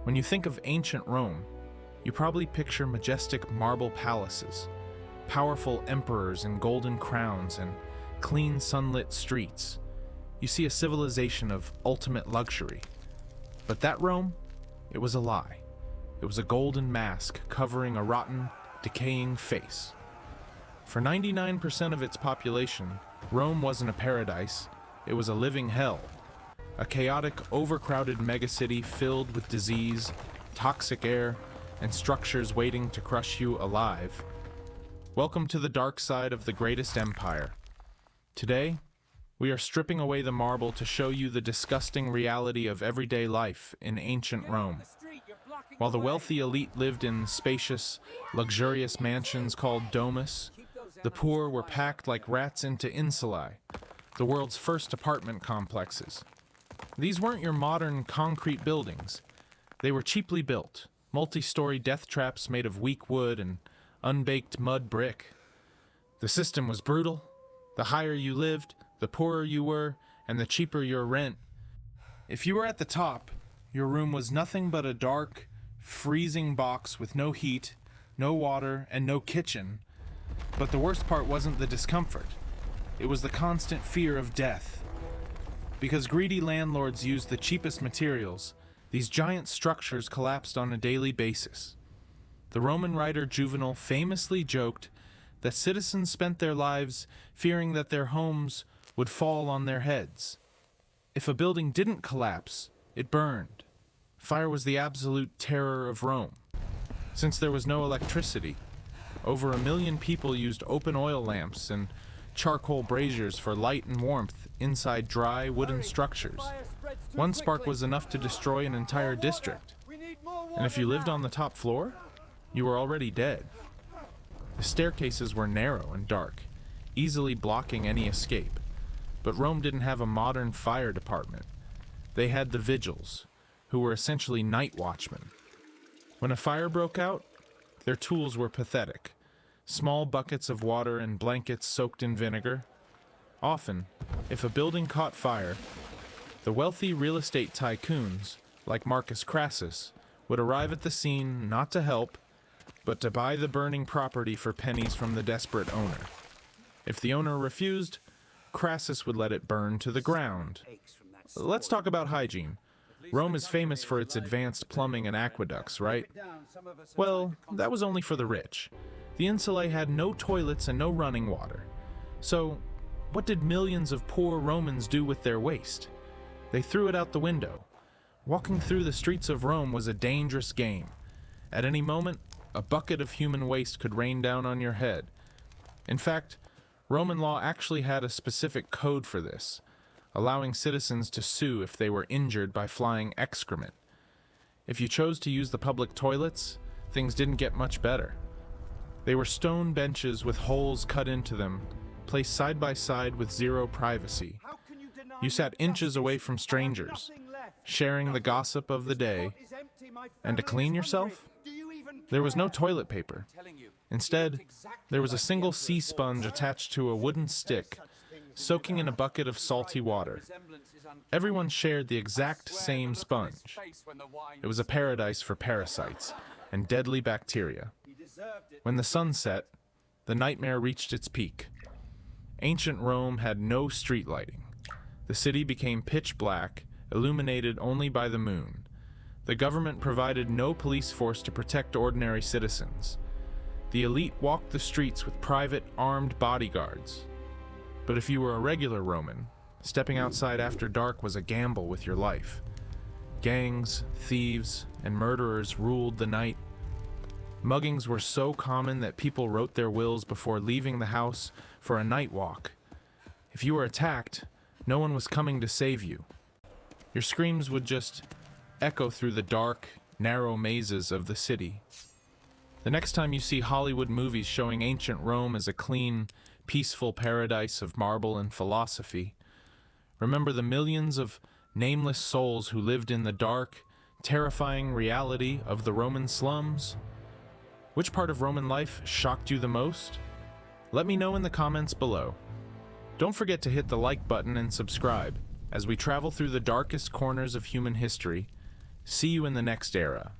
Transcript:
When you think of ancient Rome, you probably picture majestic marble palaces, powerful emperors in golden crowns, and clean sunlit streets. You see a civilization of ultimate luxury. But that Rome, it was a lie. It was a golden mask covering a rotten, decaying face. For 99% of its population, Rome wasn't a paradise, it was a living hell. A chaotic, overcrowded megacity filled with disease, toxic air, and structures waiting to crush you alive. Welcome to the dark side of the greatest empire. Today, we are stripping away the marble to show you the disgusting reality of everyday life in ancient Rome. While the wealthy elite lived in spacious, luxurious mansions called domus, the poor were packed like rats into Insulae, the world's first apartment complexes. These weren't your modern concrete buildings. They were cheaply built, multi-story death traps made of weak wood and unbaked mud brick. The system was brutal. The higher you lived, the poorer you were, and the cheaper your rent. If you were at the top, your room was nothing but a dark, freezing box with no heat, no water, and no kitchen. But the worst part wasn't the discomfort. It was the constant fear of death. Because greedy landlords used the cheapest materials, these giant structures collapsed on a daily basis. The Roman writer Juvenal famously joked that citizens spent their lives fearing that their homes would fall on their heads. If a building didn't collapse, it burned. Fire was the absolute terror of Rome. Since there was no electricity, over 1 million people used open oil lamps and charcoal braziers for light and warmth inside dry wooden structures. One spark was enough to destroy an entire district. And if you lived on the top floor, you were already dead. The staircases were narrow and dark, easily blocking any escape. But Rome didn't have a modern fire department. They had the vigils, who were essentially night watchmen. When a fire broke out, their tools were pathetic. Small buckets of water and blankets soaked in vinegar. Often, if a building caught fire, the wealthy real estate tycoons, like Marcus Crassus, would arrive at the scene not to help, but to buy the burning property for pennies from the desperate owner. If the owner refused, Crassus would let it burn to the ground. Let's talk about hygiene. Rome is famous for its advanced plumbing and aqueducts, right? Well, that was only for the rich. The Insulae had no toilets and no running water. So, what did millions of poor Romans do with their waste? They threw it out the window. Walking through the streets of Rome was a dangerous game. At any moment, a bucket of human waste could rain down on your head. In fact, Roman law actually had a specific code for this, allowing citizens to sue if they were injured by flying excrement. If you chose to use the public toilets, things didn't get much better. They were stone benches with holes cut into them, placed side by side with zero privacy. You sat inches away from strangers, sharing the gossip of the day. And to clean yourself, there was no toilet paper. Instead, there was a single sea sponge attached to a wooden stick, soaking in a bucket of salty water. Everyone shared the exact same sponge. It was a paradise for parasites and deadly bacteria. When the sun set, the nightmare reached its peak. Ancient Rome had no street lighting. The city became pitch black, illuminated only by the moon. The government provided no police force to protect ordinary citizens. The elite walked the streets with private, armed bodyguards. But if you were a regular Roman, stepping outside after dark was a gamble with your life. Gangs, thieves, and murderers ruled the night. Muggings were so common that people wrote their wills before leaving the house for a night walk. If you were attacked, no one was coming to save you. Your screams would just echo through the dark, narrow mazes of the city. The next time you see Hollywood movies showing ancient Rome as a clean, peaceful paradise of marble and philosophy, remember the millions of nameless souls who lived in the dark, terrifying reality of the Roman slums? Which part of Roman life shocked you the most? Let me know in the comments below. Don't forget to hit the like button and subscribe as we travel through the darkest corners of human history, See you in the next era.